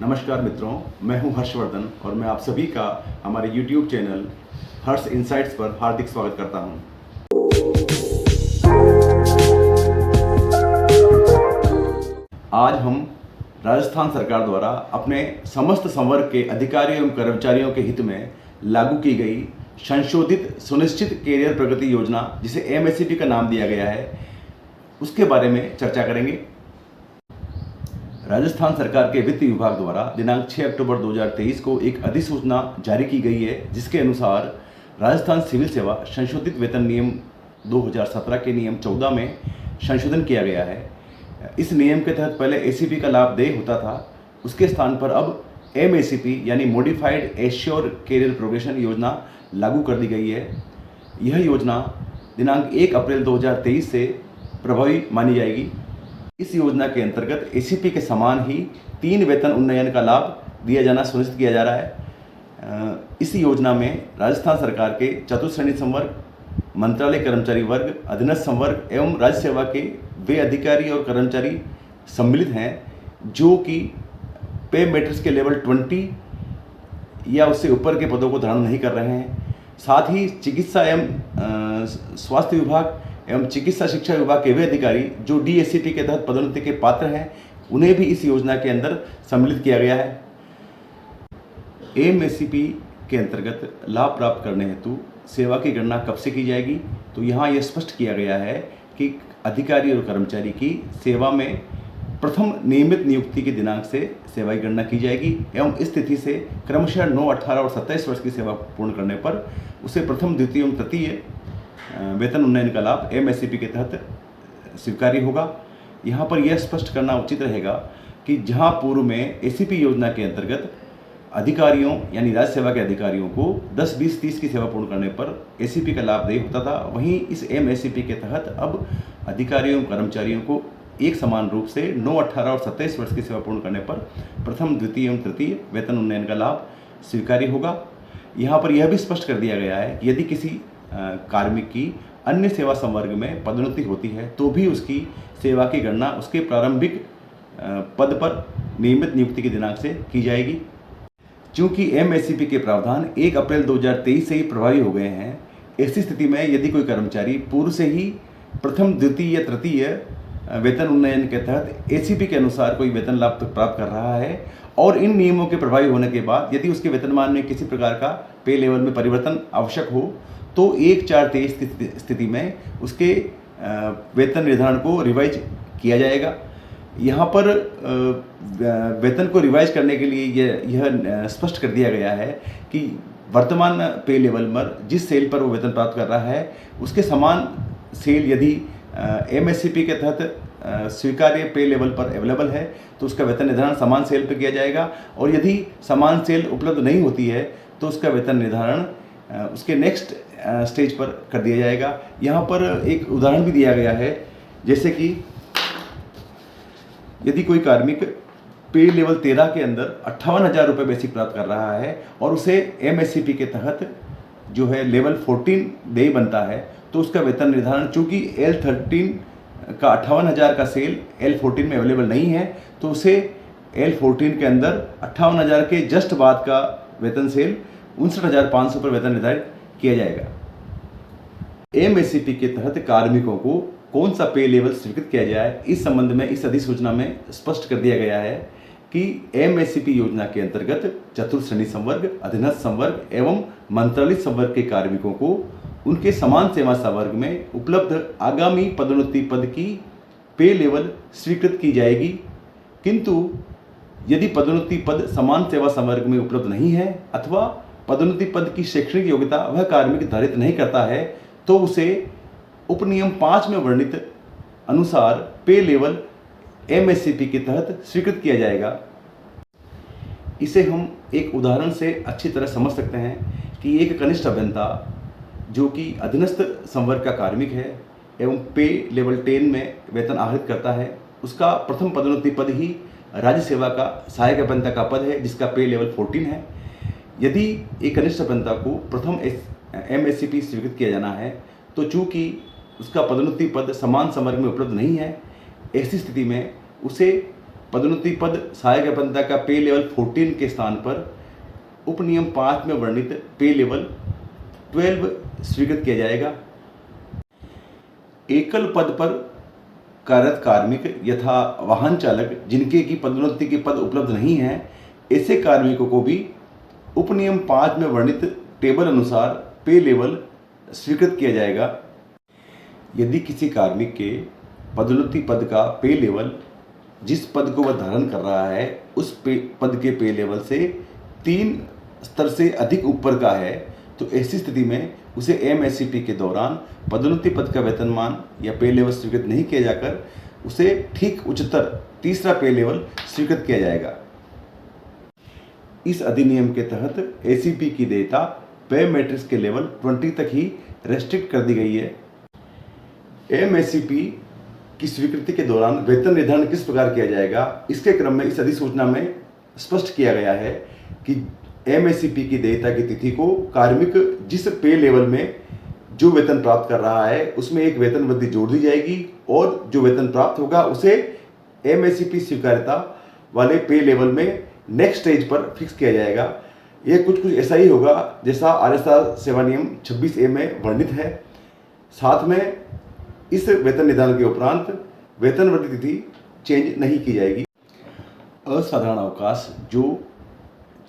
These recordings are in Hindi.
नमस्कार मित्रों, मैं हूं हर्षवर्धन और मैं आप सभी का हमारे YouTube चैनल हर्ष इनसाइट्स पर हार्दिक स्वागत करता हूं। आज हम राजस्थान सरकार द्वारा अपने समस्त संवर्ग के अधिकारियों एवं कर्मचारियों के हित में लागू की गई संशोधित सुनिश्चित कैरियर प्रगति योजना, जिसे MSCP का नाम दिया गया है, उसके बारे में चर्चा करेंगे। राजस्थान सरकार के वित्त विभाग द्वारा दिनांक 6 अक्टूबर 2023 को एक अधिसूचना जारी की गई है, जिसके अनुसार राजस्थान सिविल सेवा संशोधित वेतन नियम 2017 के नियम 14 में संशोधन किया गया है। इस नियम के तहत पहले ACP का लाभ देय होता था, उसके स्थान पर अब MACP यानी मॉडिफाइड एश्योर कैरियर प्रोग्रेशन योजना लागू कर दी गई है। यह योजना दिनांक 1 अप्रैल 2023 से प्रभावी मानी जाएगी। इस योजना के अंतर्गत ACP के समान ही 3 वेतन उन्नयन का लाभ दिया जाना सुनिश्चित किया जा रहा है। इस योजना में राजस्थान सरकार के चतुर्श्रेणी संवर्ग, मंत्रालय कर्मचारी वर्ग, अधीनस्थ संवर्ग एवं राज्य सेवा के वे अधिकारी और कर्मचारी सम्मिलित हैं जो कि पे मैट्रिक्स के लेवल 20 या उससे ऊपर के पदों को धारण नहीं कर रहे हैं। साथ ही चिकित्सा एवं स्वास्थ्य विभाग एवं चिकित्सा शिक्षा विभाग के वे अधिकारी जो DACP के तहत पदोन्नति के पात्र हैं, उन्हें भी इस योजना के अंदर सम्मिलित किया गया है। MACP के अंतर्गत लाभ प्राप्त करने हेतु सेवा की गणना कब से की जाएगी, तो यहाँ यह स्पष्ट किया गया है कि अधिकारी और कर्मचारी की सेवा में प्रथम नियमित नियुक्ति के दिनांक से सेवा की गणना की जाएगी एवं इस तिथि से क्रमशः 9, 18 और 27 वर्ष की सेवा पूर्ण करने पर उसे प्रथम, द्वितीय एवं तृतीय वेतन उन्नयन का लाभ MACP के तहत स्वीकार्य होगा। यहाँ पर यह स्पष्ट करना उचित रहेगा कि जहाँ पूर्व में ACP योजना के अंतर्गत अधिकारियों यानी राज्य सेवा के अधिकारियों को 10, 20, 30 की सेवा पूर्ण करने पर ACP का लाभ देय होता था, वहीं इस MACP के तहत अब अधिकारियों कर्मचारियों को एक समान रूप से 9, 18 और 27 वर्ष की सेवा पूर्ण करने पर प्रथम, द्वितीय एवं तृतीय वेतन उन्नयन का लाभ स्वीकार्य होगा। यहाँ पर यह भी स्पष्ट कर दिया गया है कि यदि किसी कार्मिक की अन्य सेवा संवर्ग में पदोन्नति होती है तो भी उसकी सेवा की गणना उसके प्रारंभिक पद पर नियमित नियुक्ति के दिनांक से की जाएगी। चूंकि MACP के प्रावधान 1 अप्रैल 2023 से ही प्रभावी हो गए हैं, ऐसी स्थिति में यदि कोई कर्मचारी पूर्व से ही प्रथम, द्वितीय या तृतीय वेतन उन्नयन के तहत ACP के अनुसार कोई वेतन लाभ प्राप्त कर रहा है और इन नियमों के प्रभावी होने के बाद यदि उसके वेतनमान में किसी प्रकार का पे लेवल में परिवर्तन आवश्यक हो, तो 1/4/23 की स्थिति में उसके वेतन निर्धारण को रिवाइज किया जाएगा। यहाँ पर वेतन को रिवाइज करने के लिए यह स्पष्ट कर दिया गया है कि वर्तमान पे लेवल पर जिस सेल पर वो वेतन प्राप्त कर रहा है उसके समान सेल यदि MACP के तहत स्वीकार्य पे लेवल पर अवेलेबल है तो उसका वेतन निर्धारण समान सेल पर किया जाएगा, और यदि समान सेल उपलब्ध नहीं होती है तो उसका वेतन निर्धारण उसके नेक्स्ट स्टेज पर कर दिया जाएगा। यहाँ पर एक उदाहरण भी दिया गया है, जैसे कि यदि कोई कार्मिक पे लेवल 13 के अंदर 58,000 रुपये बेसिक प्राप्त कर रहा है और उसे MACP के तहत जो है लेवल 14 देय बनता है, तो उसका वेतन निर्धारण चूँकि L13 का 58,000 का सेल L14 में अवेलेबल नहीं है, तो उसे L14 के अंदर 58,000 के जस्ट बाद का वेतन सेल 59,500 पर वेतन निर्धारित किया जाएगा। MACP के तहत कार्मिकों को कौन सा पे लेवल स्वीकृत किया जाए, इस संबंध में इस अधिसूचना में स्पष्ट कर दिया गया है कि MACP योजना के अंतर्गत चतुर्श्रेणी संवर्ग, अधीनस्थ संवर्ग एवं मंत्रालय संवर्ग के कार्मिकों को उनके समान सेवा संवर्ग में उपलब्ध आगामी पदोन्नति पद की पे लेवल स्वीकृत की जाएगी, किंतु यदि पदोन्नति पद समान सेवा संवर्ग में उपलब्ध नहीं है अथवा पदोन्नति पद की शैक्षणिक योग्यता वह कार्मिक धारित नहीं करता है, तो उसे उपनियम 5 में वर्णित अनुसार पे लेवल MACP के तहत स्वीकृत किया जाएगा। इसे हम एक उदाहरण से अच्छी तरह समझ सकते हैं कि एक कनिष्ठ अभियंता जो कि अधीनस्थ संवर्ग का कार्मिक है एवं पे लेवल 10 में वेतन आहरित करता है, उसका प्रथम पदोन्नति पद ही राज्य सेवा का सहायक अभियंता का पद है, जिसका पे लेवल 14 है। यदि एक कनिष्ठ अभियंता को प्रथम MACP स्वीकृत किया जाना है, तो चूंकि उसका पदोन्नति पद समान संवर्ग में उपलब्ध नहीं है, ऐसी स्थिति में उसे पदोन्नति पद सहायक अभियंता का पे लेवल 14 के स्थान पर उपनियम 5 में वर्णित पे लेवल 12 स्वीकृत किया जाएगा। एकल पद पर कार्यरत कार्मिक यथा वाहन चालक जिनके की पदोन्नति के पद उपलब्ध नहीं हैं, ऐसे कार्मिकों को भी उपनियम 5 में वर्णित टेबल अनुसार पे लेवल स्वीकृत किया जाएगा। यदि किसी कार्मिक के पदोन्नति पद का पे लेवल जिस पद को वह धारण कर रहा है उस पद के पे लेवल से 3 स्तर से अधिक ऊपर का है, तो ऐसी स्थिति में उसे MSCP के दौरान पदोन्नति पद का वेतनमान या पे लेवल स्वीकृत नहीं किया जाकर उसे ठीक उच्चतर तीसरा पे लेवल स्वीकृत किया जाएगा। इस अधिनियम के तहत ACP की देयता पे मैट्रिक्स के लेवल 20 तक ही रेस्ट्रिक्ट कर दी गई है। MSCP की स्वीकृति के दौरान वेतन निर्धारण किस प्रकार किया जाएगा, इसके क्रम में इस अधिसूचना में स्पष्ट किया गया है कि MSCP की देयता की तिथि को कार्मिक जिस पे लेवल में जो वेतन प्राप्त कर रहा है उसमें एक वेतन वृद्धि जोड़ दी जाएगी और जो वेतन प्राप्त होगा उसे MSCP स्वीकार्यता वाले पे लेवल में नेक्स्ट स्टेज पर फिक्स किया जाएगा। यह कुछ ऐसा ही होगा जैसा RSR सेवा नियम 26A में वर्णित है। साथ में इस वेतन निर्धारण के उपरांत वेतन वृद्धि तिथि चेंज नहीं की जाएगी। असाधारण अवकाश जो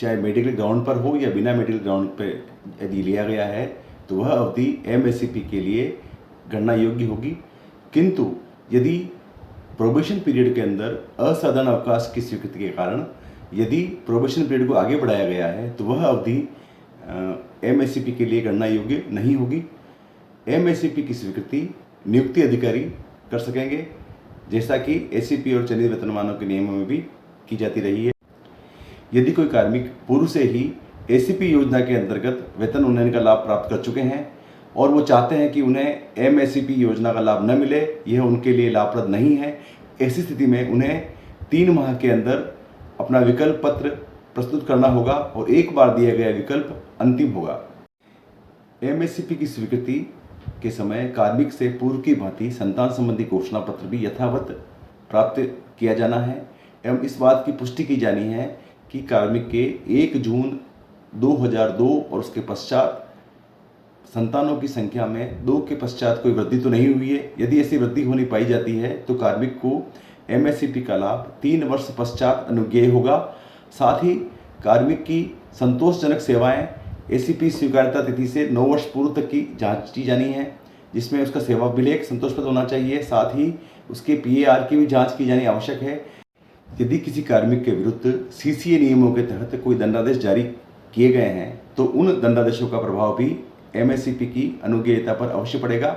चाहे मेडिकल ग्राउंड पर हो या बिना मेडिकल ग्राउंड पर यदि लिया गया है तो वह अवधि MSCP के लिए गणना योग्य होगी, किंतु यदि प्रोबेशन पीरियड के अंदर असाधारण अवकाश की स्वीकृति के कारण यदि प्रोबेशन पीरियड को आगे बढ़ाया गया है तो वह अवधि MSCP के लिए गणना योग्य नहीं होगी। MSCP की स्वीकृति नियुक्ति अधिकारी कर सकेंगे, जैसा कि ACP और चयनित वेतनमानों के नियमों में भी की जाती रही है। यदि कोई कार्मिक पूर्व से ही ACP योजना के अंतर्गत वेतन उन्नयन का लाभ प्राप्त कर चुके हैं और वो चाहते हैं कि उन्हें MSCP योजना का लाभ न मिले, यह उनके लिए लाभप्रद नहीं है, ऐसी स्थिति में उन्हें 3 माह के अंदर अपना विकल्प पत्र प्रस्तुत करना होगा और एक बार दिया गया विकल्प अंतिम होगा। MSCP की स्वीकृति के समय कार्मिक से पूर्व की भांति संतान संबंधी घोषणा पत्र भी यथावत प्राप्त किया जाना है एवं इस बात की पुष्टि की जानी है कि कार्मिक के 1 जून 2002 और उसके पश्चात संतानों की संख्या में 2 के पश्चात कोई वृद्धि तो नहीं हुई है। यदि ऐसी वृद्धि होनी पाई जाती है तो कार्मिक को MSCP का लाभ 3 वर्ष पश्चात अनुज्ञेय होगा। साथ ही कार्मिक की संतोषजनक सेवाएं ACP स्वीकार्यता तिथि से 9 वर्ष पूर्व तक की जांच की जानी है, जिसमें उसका सेवा अभिलेख संतोषप्रद होना चाहिए। साथ ही उसके PAR की भी जांच की जानी आवश्यक है। यदि किसी कार्मिक के विरुद्ध CCA नियमों के तहत कोई दंडादेश जारी किए गए हैं तो उन दंडादेशों का प्रभाव भी MSCP की अनुज्ञेयता पर अवश्य पड़ेगा।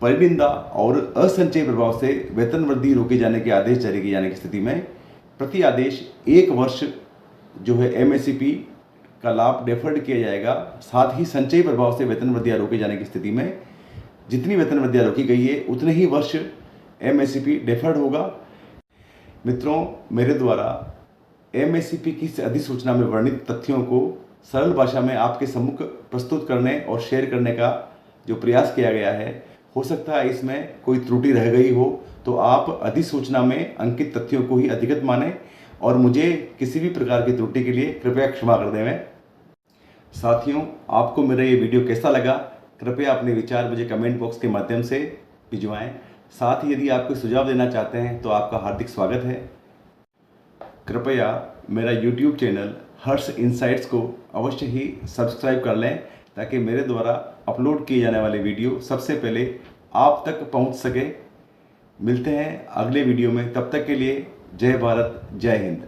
परिनिंदा और असंचयी प्रभाव से वेतन वृद्धि रोके जाने के आदेश जारी किए जाने की स्थिति में प्रति आदेश 1 वर्ष जो है MSCP का लाभ डेफर्ड किया जाएगा। साथ ही संचयी प्रभाव से वेतन वृद्धियाँ रोके जाने की स्थिति में जितनी वेतन वृद्धियाँ रोकी गई है उतने ही वर्ष MSCP डेफर्ड होगा। मित्रों, मेरे द्वारा MSCP की अधिसूचना में वर्णित तथ्यों को सरल भाषा में आपके सम्मुख प्रस्तुत करने और शेयर करने का जो प्रयास किया गया है, हो सकता है इसमें कोई त्रुटि रह गई हो तो आप अधिसूचना में अंकित तथ्यों को ही अधिगत माने और मुझे किसी भी प्रकार की त्रुटि के लिए कृपया क्षमा कर देवें। साथियों, आपको मेरा ये वीडियो कैसा लगा, कृपया अपने विचार मुझे कमेंट बॉक्स के माध्यम से भिजवाएं। साथ ही यदि आप कोई सुझाव देना चाहते हैं तो आपका हार्दिक स्वागत है। कृपया मेरा YouTube चैनल हर्ष इनसाइट्स को अवश्य ही सब्सक्राइब कर लें ताकि मेरे द्वारा अपलोड किए जाने वाले वीडियो सबसे पहले आप तक पहुंच सके। मिलते हैं अगले वीडियो में, तब तक के लिए जय भारत, जय हिंद।